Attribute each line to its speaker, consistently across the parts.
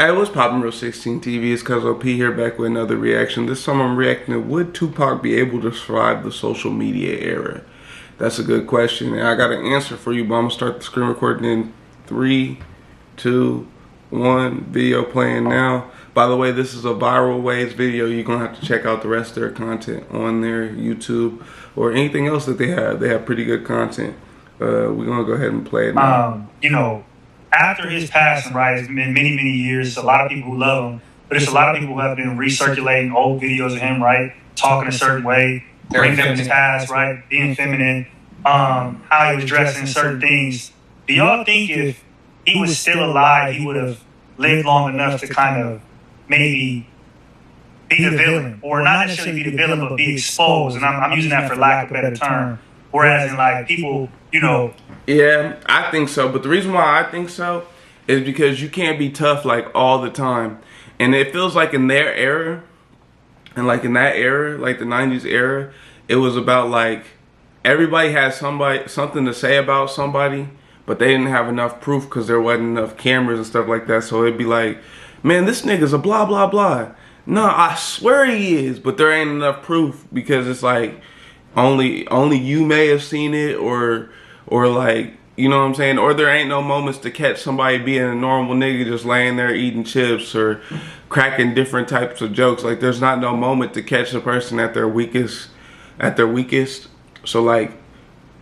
Speaker 1: Hey, what's poppin' Real 16 TV? It's Cuz OP here back with another reaction. This time I'm reacting to would Tupac be able to survive the social media era? That's a good question, and I got an answer for you, but I'm gonna start the screen recording in 3, 2, 1. Video playing now. By the way, this is a Viral Waves video. You're gonna have to check out the rest of their content on their YouTube or anything else that they have. They have pretty good content. We're gonna go ahead and play it now.
Speaker 2: After his passing, right, it's been many, many years. It's a lot of people who love him, but it's a lot of people who have been recirculating old videos of him, right, talking a certain way, bringing up his past, right, being feminine, how he was dressing, certain things. Do y'all think if he was still alive, he would have lived long enough to kind of maybe be the villain, or not necessarily be the villain, but be exposed? And I'm using that for lack of a better term. Whereas in like people,
Speaker 1: Yeah, I think so. But the reason why I think so is because you can't be tough like all the time. And it feels like in their era, and like in that era, like the 90s era, it was about like everybody had something to say about somebody, but they didn't have enough proof because there wasn't enough cameras and stuff like that. So it'd be like, man, this nigga's a blah, blah, blah. No, I swear he is, but there ain't enough proof because it's like only you may have seen it, or like, you know what I'm saying? Or there ain't no moments to catch somebody being a normal nigga just laying there eating chips or cracking different types of jokes. Like there's not no moment to catch a person at their weakest. So like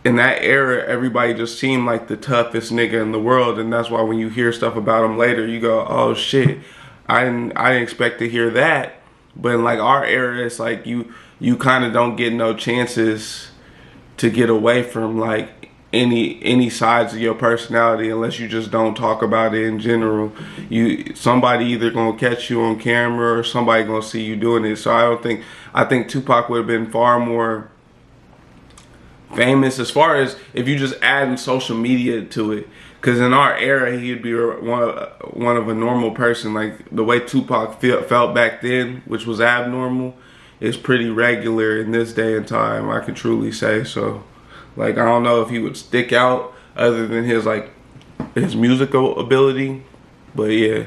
Speaker 1: in that era, everybody just seemed like the toughest nigga in the world, and that's why when you hear stuff about him later, you go, oh shit, I didn't expect to hear that. But in like our era, it's like you kind of don't get no chances to get away from like any sides of your personality unless you just don't talk about it in general. Somebody either gonna catch you on camera or somebody gonna see you doing it. So I think Tupac would have been far more famous as far as if you just adding social media to it. Because in our era, he'd be one of a normal person. Like the way Tupac felt back then, which was abnormal, is pretty regular in this day and time, I can truly say. So like I don't know if he would stick out other than his musical ability, but yeah.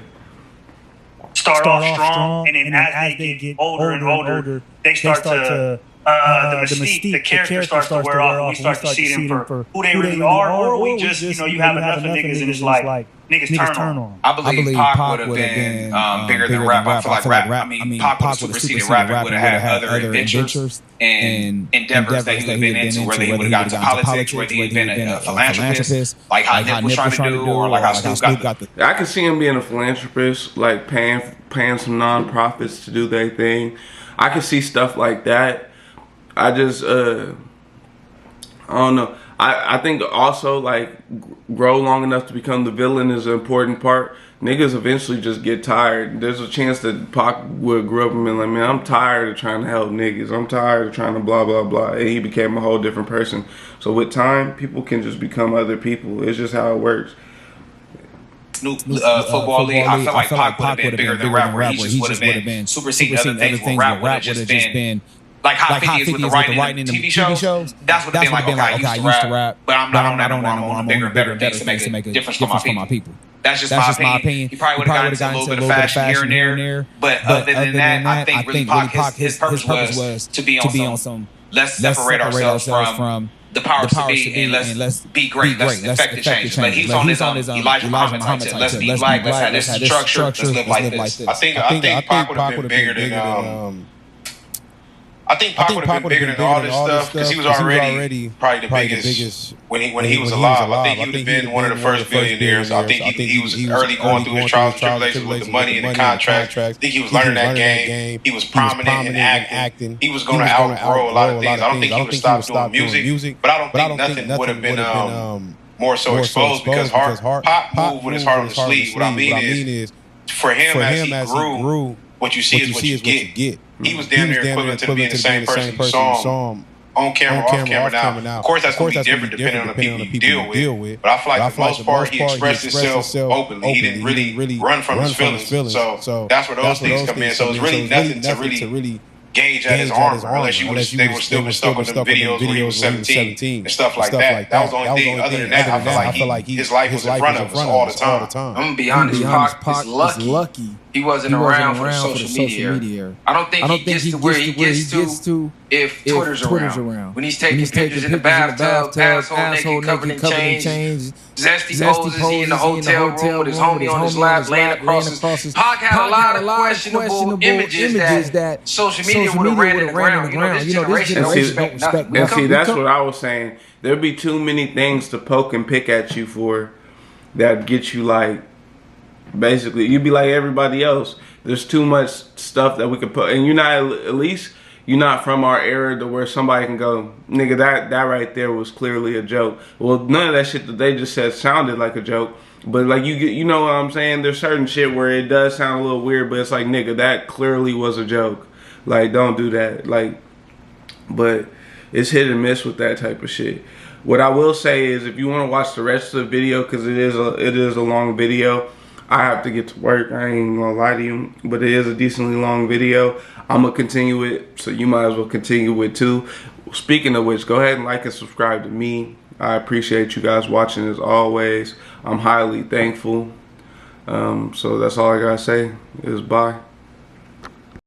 Speaker 2: Start off strong, and then as they get older and older, they start to the mystique, the character starts to wear off. We start to see them for who they really are, or we just, you have enough of niggas and it's like niggas turn on.
Speaker 3: I believe Pac would have been bigger than rap. I feel like rap. I mean, Pac would have superseded rap and would have had other adventures and endeavors that he would have been into, whether he would have gotten to politics, whether he had been a philanthropist, like how Nip was trying to do, or like how Snoop got the.
Speaker 1: I could see him being a philanthropist, like paying some nonprofits to do their thing. I could see stuff like that. I just, I don't know. I think also, like, grow long enough to become the villain is an important part. Niggas eventually just get tired. There's a chance that Pac would grow up and be like, man, I'm tired of trying to help niggas. I'm tired of trying to blah, blah, blah. And he became a whole different person. So with time, people can just become other people. It's just how it works.
Speaker 3: Snoop football league, I feel like Pac would have been bigger than rap, where he just would have been superseding other things where rap would have just been like how 50 is with the writing in the TV shows. That's what they've been like, okay, I used to rap, but I'm not on that anymore. I'm on bigger and better things to make a difference for my people. That's just my opinion. He probably would have gotten into a little bit of fashion here and there, but other than that, I think really Pac, his purpose was to be on some, let's separate ourselves from the powers to be, and let's be great. Let's affect the change. Like he's on his Elijah Muhammad type shit. Let's be black. Let's have this structure. Let's live like this.
Speaker 4: I think Pac would have been bigger than. I think Pac would have been bigger than all this stuff because he was already probably the biggest when he was alive. I think he would have been one of the first billionaires. I think he was early going through his trials and tribulations with the money and the contracts. I think he was learning that game. He was prominent in acting. He was going to outgrow a lot of things. I don't think he would have stopped doing music, but I don't think nothing would have been more so exposed because Pac moved with his heart on his sleeve. What I mean is, for him as he grew, what you see is what you get. He was damn near equivalent to being the same person you saw him on camera, off camera now. Of course, that's going to be different depending on the people you deal with. But I feel like for the most part, he expressed himself openly. He didn't really run from his feelings. So that's where those things come in. So it's really nothing to really gauge at his armor, unless they were still stuck on the videos where he was 17 and stuff like that. That was the only thing. Other than that, I feel like his life was in front of us all the time.
Speaker 5: I'm gonna be honest, Pac is lucky he wasn't around for the social media. I don't think he gets to where he gets to if Twitter's around. When he's taking pictures in the bathtub, asshole naked, covered in chains, zesty poses, he in the hotel room with his homie on his lap, laying across his. Pac had a lot of questionable images that social media would have ran in the ground. This generation don't respect nothing.
Speaker 1: And see, that's what I was saying. There'd be too many things to poke and pick at you for that get you like. Basically, you'd be like everybody else. There's too much stuff that we could put, and you're not, at least you're not from our era to where somebody can go, nigga, that right there was clearly a joke. Well, none of that shit that they just said sounded like a joke, but like you know what I'm saying? There's certain shit where it does sound a little weird, but it's like, nigga, that clearly was a joke. Like, don't do that. Like, but it's hit and miss with that type of shit. What I will say is, if you want to watch the rest of the video, because it is a long video. I have to get to work. I ain't gonna lie to you, but it is a decently long video. I'm gonna continue it, so you might as well continue it too. Speaking of which, go ahead and like and subscribe to me. I appreciate you guys watching as always. I'm highly thankful. So that's all I gotta say is bye.